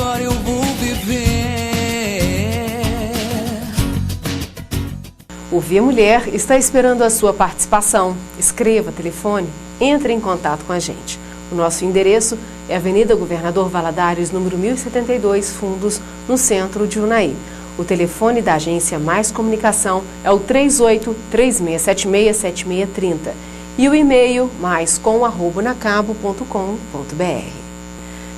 agora eu vou viver. O Via Mulher está esperando a sua participação. Escreva, telefone, entre em contato com a gente. O nosso endereço é Avenida Governador Valadares, número 1072, Fundos, no centro de Unai. O telefone da agência Mais Comunicação é o 38-3676-7630 e o e-mail maiscom@nacabo.com.br.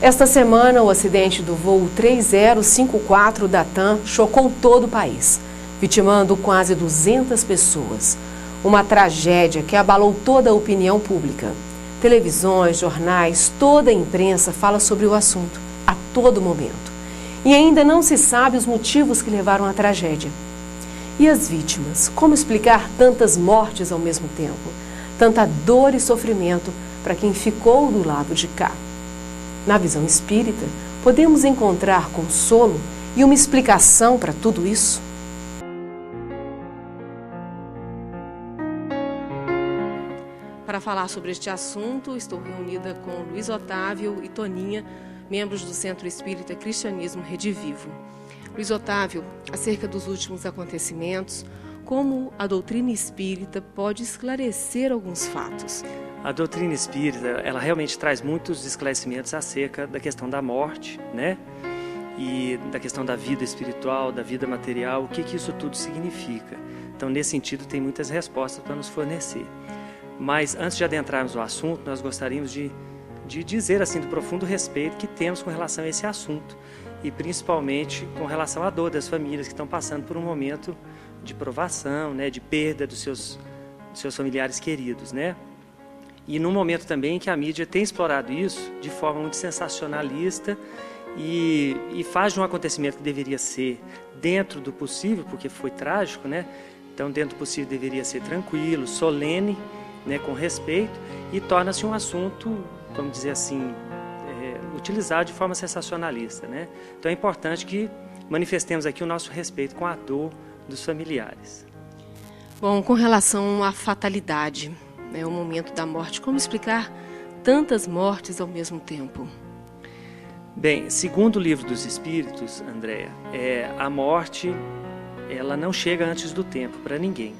Esta semana, o acidente do voo 3054 da TAM chocou todo o país, vitimando quase 200 pessoas. Uma tragédia que abalou toda a opinião pública. Televisões, jornais, toda a imprensa fala sobre o assunto a todo momento. E ainda não se sabe os motivos que levaram à tragédia. E as vítimas? Como explicar tantas mortes ao mesmo tempo? Tanta dor e sofrimento para quem ficou do lado de cá. Na visão espírita, podemos encontrar consolo e uma explicação para tudo isso? Para falar sobre este assunto, estou reunida com Luiz Otávio e Toninha, membros do Centro Espírita Cristianismo Redivivo. Luiz Otávio, acerca dos últimos acontecimentos, como a doutrina espírita pode esclarecer alguns fatos? A doutrina espírita, ela realmente traz muitos esclarecimentos acerca da questão da morte, né? E da questão da vida espiritual, da vida material, o que isso tudo significa. Então, nesse sentido, tem muitas respostas para nos fornecer. Mas, antes de adentrarmos no assunto, nós gostaríamos de dizer, assim, do profundo respeito que temos com relação a esse assunto. E, principalmente, com relação à dor das famílias que estão passando por um momento de provação, né? De perda dos seus familiares queridos, né? E num momento também que a mídia tem explorado isso de forma muito sensacionalista e faz de um acontecimento que deveria ser dentro do possível, porque foi trágico, né? Então, dentro do possível deveria ser tranquilo, solene, né, com respeito, e torna-se um assunto, vamos dizer assim, utilizado de forma sensacionalista, né? Então é importante que manifestemos aqui o nosso respeito com a dor dos familiares. Bom, com relação à fatalidade, o momento da morte, como explicar tantas mortes ao mesmo tempo? Bem, segundo o Livro dos Espíritos, Andréa, a morte ela não chega antes do tempo para ninguém.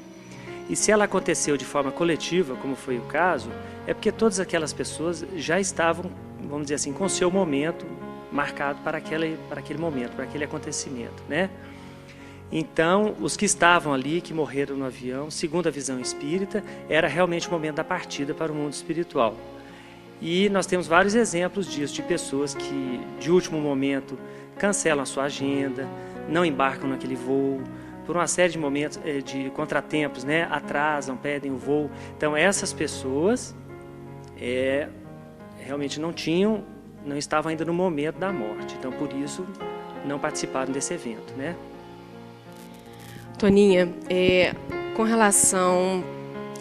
E se ela aconteceu de forma coletiva, como foi o caso, é porque todas aquelas pessoas já estavam, vamos dizer assim, com seu momento marcado para aquele momento, para aquele acontecimento, né? Então, os que estavam ali, que morreram no avião, segundo a visão espírita, era realmente o momento da partida para o mundo espiritual. E nós temos vários exemplos disso, de pessoas que, de último momento, cancelam a sua agenda, não embarcam naquele voo, por uma série de momentos, de contratempos, né? Atrasam, pedem o voo. Então, essas pessoas realmente não estavam ainda no momento da morte. Então, por isso, não participaram desse evento, né? Toninha, com relação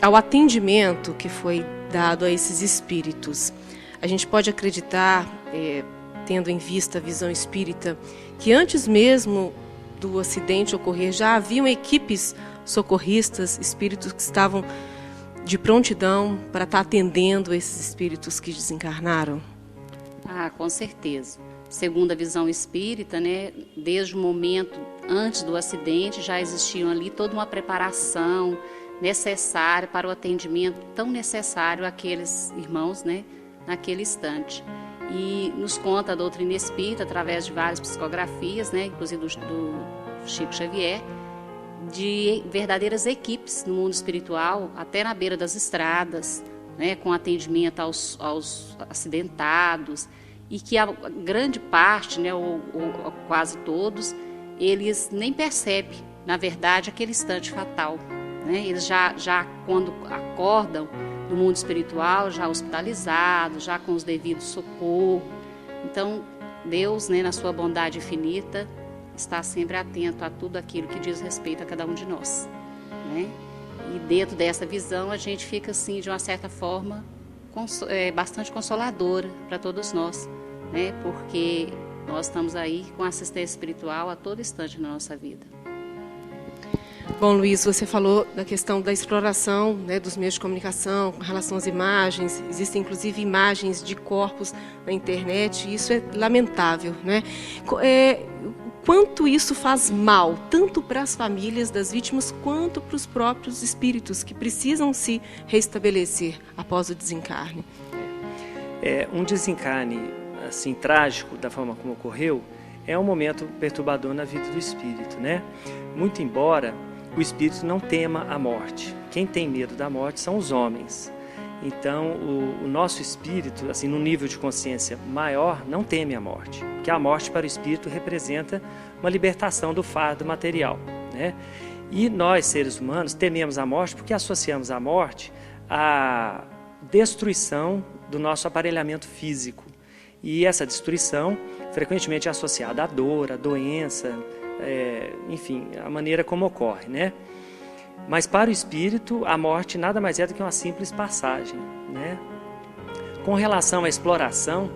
ao atendimento que foi dado a esses espíritos, a gente pode acreditar, tendo em vista a visão espírita, que antes mesmo do acidente ocorrer já haviam equipes socorristas, espíritos que estavam de prontidão para estar atendendo esses espíritos que desencarnaram? Ah, com certeza. Segundo a visão espírita, né, desde o momento antes do acidente já existiam ali toda uma preparação necessária para o atendimento tão necessário àqueles irmãos, né, naquele instante. E nos conta a doutrina espírita, através de várias psicografias, né, inclusive do Chico Xavier, de verdadeiras equipes no mundo espiritual, até na beira das estradas, né, com atendimento aos acidentados, e que a grande parte, né, ou quase todos, eles nem percebem, na verdade, aquele instante fatal. Né? Eles já quando acordam no mundo espiritual, já hospitalizados, já com os devidos socorros. Então, Deus, né, na sua bondade infinita, está sempre atento a tudo aquilo que diz respeito a cada um de nós. Né? E dentro dessa visão, a gente fica, assim, de uma certa forma, bastante consoladora para todos nós, né? Porque nós estamos aí com assistência espiritual a todo instante na nossa vida. Bom, Luiz, você falou da questão da exploração, né, dos meios de comunicação com relação às imagens. Existem, inclusive, imagens de corpos na internet, e isso é lamentável, né? Quanto isso faz mal, tanto para as famílias das vítimas, quanto para os próprios espíritos que precisam se restabelecer após o desencarne? Um desencarne assim, trágico da forma como ocorreu é um momento perturbador na vida do espírito, né? Muito embora o espírito não tema a morte. Quem tem medo da morte são os homens. Então, o nosso espírito, assim, num nível de consciência maior, não teme a morte. Porque a morte para o espírito representa uma libertação do fardo material, né? E nós, seres humanos, tememos a morte porque associamos a morte à destruição do nosso aparelhamento físico. E essa destruição, frequentemente, é associada à dor, à doença, enfim, a maneira como ocorre, né? Mas para o espírito, a morte nada mais é do que uma simples passagem, né? Com relação à exploração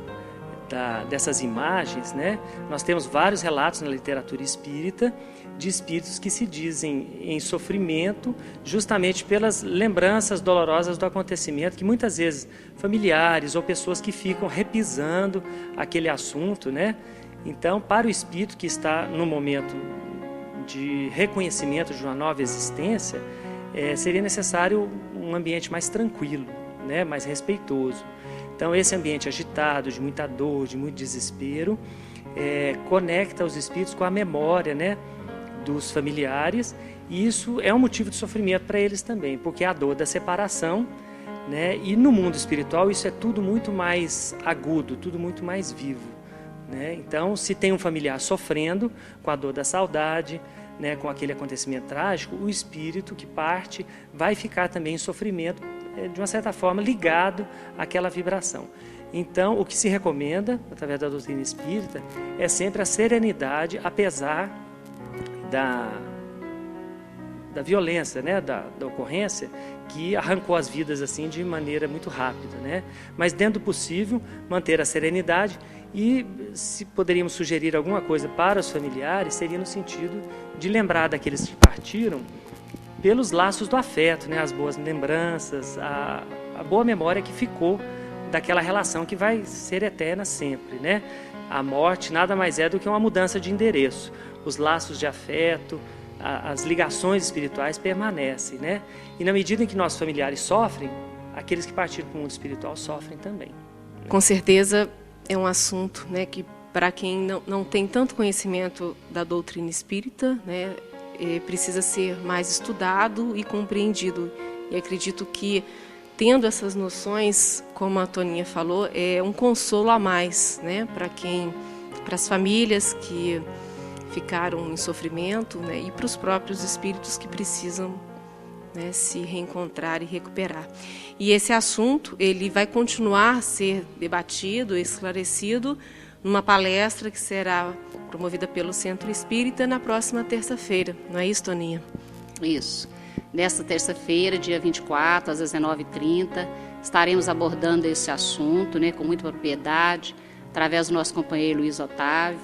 dessas imagens, né, nós temos vários relatos na literatura espírita de espíritos que se dizem em sofrimento justamente pelas lembranças dolorosas do acontecimento, que muitas vezes familiares ou pessoas que ficam repisando aquele assunto, né? Então, para o espírito que está no momento de reconhecimento de uma nova existência, seria necessário um ambiente mais tranquilo, né, mais respeitoso. Então, esse ambiente agitado, de muita dor, de muito desespero, conecta os espíritos com a memória, né, dos familiares, e isso é um motivo de sofrimento para eles também, porque é a dor da separação, né, e no mundo espiritual isso é tudo muito mais agudo, tudo muito mais vivo. Né? Então, se tem um familiar sofrendo com a dor da saudade, né, com aquele acontecimento trágico, o espírito que parte vai ficar também em sofrimento, de uma certa forma, ligado àquela vibração. Então, o que se recomenda, através da doutrina espírita, é sempre a serenidade, apesar da violência, né, da ocorrência, que arrancou as vidas assim de maneira muito rápida, né? Mas, dentro do possível, manter a serenidade. E se poderíamos sugerir alguma coisa para os familiares, seria no sentido de lembrar daqueles que partiram pelos laços do afeto, né? As boas lembranças, a boa memória que ficou daquela relação que vai ser eterna sempre, né? A morte nada mais é do que uma mudança de endereço. Os laços de afeto, as ligações espirituais permanecem, né? E na medida em que nossos familiares sofrem, aqueles que partiram para o mundo espiritual sofrem também. Com certeza é um assunto, né, que para quem não tem tanto conhecimento da doutrina espírita, né, precisa ser mais estudado e compreendido. E acredito que, tendo essas noções, como a Toninha falou, é um consolo a mais, né, para as famílias que ficaram em sofrimento, né, e para os próprios espíritos que precisam, né, se reencontrar e recuperar. E esse assunto ele vai continuar a ser debatido, esclarecido, numa palestra que será promovida pelo Centro Espírita na próxima terça-feira. Não é isso, Toninha? Isso. Nesta terça-feira, dia 24, às 19h30, estaremos abordando esse assunto, né, com muita propriedade, através do nosso companheiro Luiz Otávio,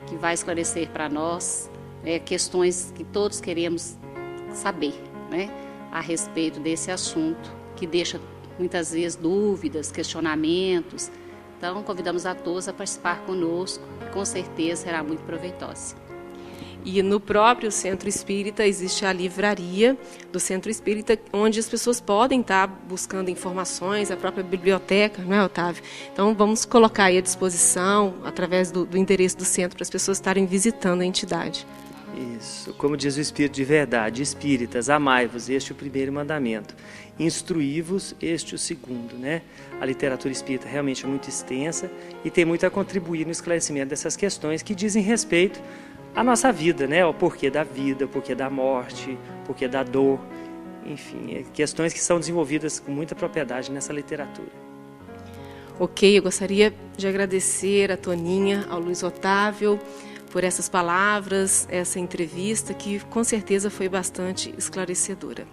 que vai esclarecer para nós questões que todos queremos saber, né, a respeito desse assunto, que deixa muitas vezes dúvidas, questionamentos. Então, convidamos a todos a participar conosco, que com certeza será muito proveitosa. E no próprio Centro Espírita existe a livraria do Centro Espírita, onde as pessoas podem estar buscando informações, a própria biblioteca, não é, Otávio? Então, vamos colocar aí à disposição, através do endereço do centro, para as pessoas estarem visitando a entidade. Isso, como diz o Espírito de verdade: espíritas, amai-vos, este é o primeiro mandamento, instruí-vos, este o segundo, né? A literatura espírita realmente é muito extensa e tem muito a contribuir no esclarecimento dessas questões que dizem respeito à nossa vida, né? O porquê da vida, o porquê da morte, o porquê da dor, enfim, questões que são desenvolvidas com muita propriedade nessa literatura. Ok, eu gostaria de agradecer a Toninha, ao Luiz Otávio, por essas palavras, essa entrevista que com certeza foi bastante esclarecedora.